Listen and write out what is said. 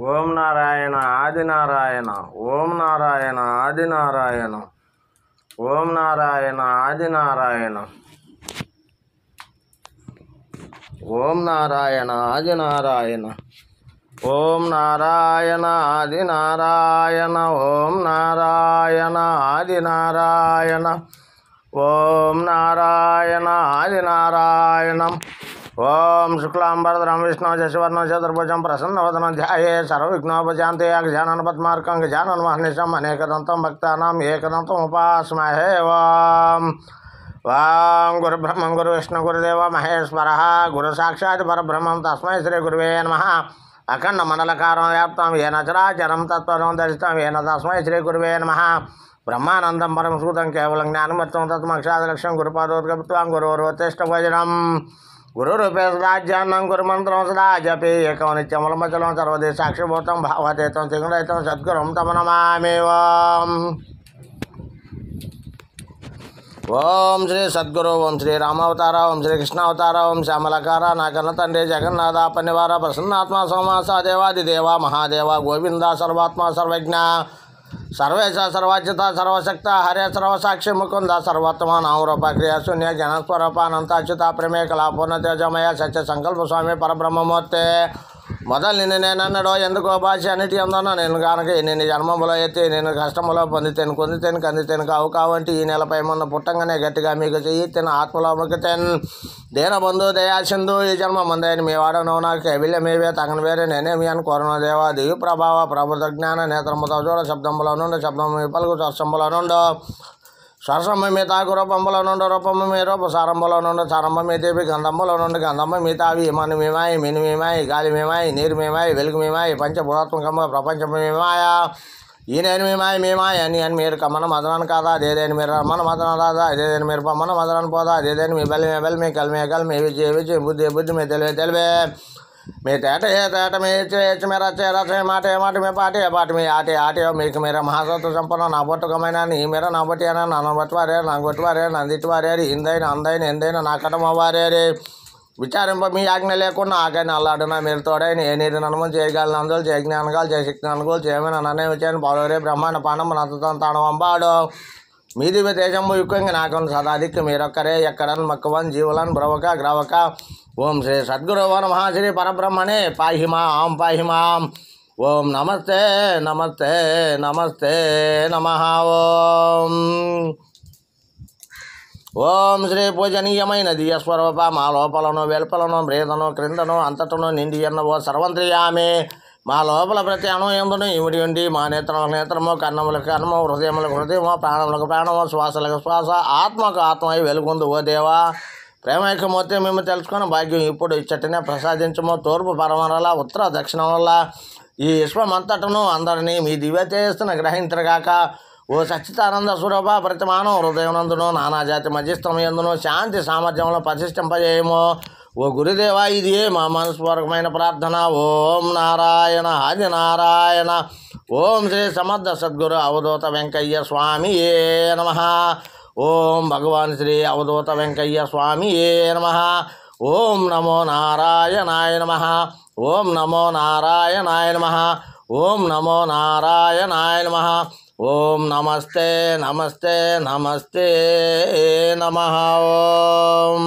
ఓం నారాయణ ఆదినారాయణ. ఓం నారాయణ ఆదినారాయణ. ఓం నారాయణ ఆదినారాయణ. ఓం నారాయణ ఆదినారాయణ. ఓం నారాయణ ఆదినారాయణ. ఓం నారాయణ ఆదినారాయణ. ఓం నారాయణ ఆదినారాయణం. ఓం శుక్లాంబరధరం విష్ణు శశివర్ణం చతుర్భుజం ప్రసన్నవదనం ధ్యాయే సర్వవిఘ్నోపశాంతే గజానన పద్మార్కం గజానన మహర్నిశం అనేకదంతం భక్తానాం ఏకదంతం ఉపాస్మహే. ఓం వాం గురుబ్రహ్మం గురు విష్ణు గురుదేవ మహేశ్వర గురు సాక్షాత్ పరబ్రహ్మం తస్మై శ్రీ గురువే నమః. అఖండ మండలకారం వ్యాప్తం ఏన చరాచరం తత్పదం దర్శితం ఏన తస్మై శ్రీ గురువే నమః. బ్రహ్మానందం పరమసూతం కేవలం జ్ఞానమత్వం తత్మక్షాదలక్ష్యం గురుపాదోద్గప్త్వాం గురువరోత్తేష్ట భజనం. గురురూపే సదాజ్ఞానం గురుమంత్రం సదా జపే ఏకం నిత్యమలమచలం సర్వదే సాక్షిభూతం భావతేతం త్రిగుణరహితం సద్గురుం తమ నమామి. ఓం శ్రీ సద్గురు ఓం శ్రీ రామావతార ఓం శ్రీ కృష్ణావతార ఓం శ్యామలకార నా కన్న తండ్రి జగన్నాథ పన్నివార ప్రసన్నాత్మ సోమాస దేవాదిదేవ మహాదేవ గోవింద సర్వాత్మ సర్వజ్ఞ సర్వేశ సర్వాజ్యత సర్వశక్త హరే సర్వసాక్షి ముకుంద సర్వోత్తమ నామరూప క్రియ శూన్య జ్ఞానస్వరూప అనంత అచ్యుత ప్రేమే కళాపూర్ణ తేజమయ సత్య సంకల్ప స్వామి పరబ్రహ్మమూర్తి. మొదలు నిన్ను నేనన్నాడో ఎందుకో భాష అన్నిటి అందనో నేను కనుక నిన్ను జన్మములో ఎత్తి నేను కష్టములో పొందితేను కొందితేను కందితేను కావు కావంటి ఈ నెలపై మొన్న పుట్టంగానే గట్టిగా మీకు చెయ్యి తిన ఆత్మలో ముఖితేను దీనబంధు దయాసింధు ఈ జన్మ మందైన మీ వాడను నాకు కైవిల్యమేవే తగని వేరే నేనేమి అని కోరున దేవా దివ్య ప్రభావ ప్రభుత్వ జ్ఞాన నేత్రముతో చూడ శబ్దములో నుండి శబ్దము మీ పలుకు స్వర్శంబులో నుండు స్వర్శమ్మ మీ తాకు రూపంబులో నుండి రూపమ్మ మీ రూప సారంభంలో నుండి సారంభ మీ దేవి గంధంబులో నుండి గంధమ్మ మీ తావి మను మేమాయి మిని మేమాయి గాలి మేమాయి నీరు మేమాయి వెలుగు మేమాయి పంచభూతాత్మకంగా ప్రపంచం మేమాయ ఈ నేను మేమాయ అని మీరు కమ్మన మదనాన్ని కాదా అదేదేని మీరు రమ్మన మదన రాదా అదేదేని మీరు పమ్మన మదనాన్ని పోదా అదేదేని మీ బలి మీ కలిమి విజయ బుద్ధి మీ తెలివే మీ తేట ఏ తేట మీ మీ రచే మాట మీ పాటి మీ ఆటే మీకు మీర మహాసత్వ సంపన్న నా పట్టుకమైన నీ మీర నా బట్టి అయినా నన్ను బట్టివారే నా కొట్టివారే నందిటివారే ఇందైనా అందైనా ఎందైనా నా కటమవారే విచారింప మీ ఆజ్ఞ లేకుండా ఆకైనా అల్లాడినా మీరు తోడైన ఏ నీరు నన్ను చేయగలను అందులో చేయ జ్ఞానగాలు చేయ శక్తి అనుకూలు చేయమని నన్నే వచ్చాను పౌరే బ్రహ్మాండ పాండం నంతతం తాణవంబాడు మీ దివ్య తేజంబు యుక్కంగా నాకు సదాదిక్కు మీరొక్కరే ఎక్కడని మక్కువన్ జీవులను బ్రవక గ్రవక. ఓం శ్రీ సద్గురు నమః శ్రీ పరబ్రహ్మణే పాహి మాం. ఓం నమస్తే నమస్తే నమస్తే నమః. ఓం శ్రీ పూజనీయమైన దియస్వరూప మా లోపలను వెలుపలను బ్రేదను క్రిందను అంతటను నిండి ఎన్నవో సర్వంత్రియామి. మా లోపల ప్రతి అణు ఎందును ఇమిడి ఉండి మా నేత్రము కన్నములకు కన్నము హృదయములకు హృదయము ప్రాణములకు ప్రాణము శ్వాసలకు శ్వాస ఆత్మకు ఆత్మ వెలుగుందు ఓ దేవా. ప్రేమైకమూర్తి మేము తెలుసుకున్న భాగ్యం ఇప్పుడు ఇచ్చటినే ప్రసాదించము. తూర్పు పరమరల ఉత్తర దక్షిణం వల్ల ఈ విశ్వమంతటను అందరినీ మీ దివ్య తేజస్సును గ్రహించగాక. ఓ సచ్చితానంద స్వరూప ప్రతిమానం హృదయనందును నానాజాతి మధ్యస్థం ఎందును శాంతి సామర్థ్యంలో ప్రతిష్ఠింపజేయము. ఓ గురుదేవా ఇది మా మనస్పూర్వకమైన ప్రార్థన. ఓం నారాయణ ఆదినారాయణ. ఓం శ్రీ సమర్థ సద్గురు అవధూత వెంకయ్య స్వామియే నమః. ఓం భగవాన్ శ్రీ అవధూత వెంకయ్య స్వామియే నమః. ఓం నమో నారాయణాయ నమః. ఓం నమో నారాయణాయ నమః. ఓం నమో నారాయణాయ నమః. ఓం నమస్తే నమస్తే నమస్తే నమః. ఓం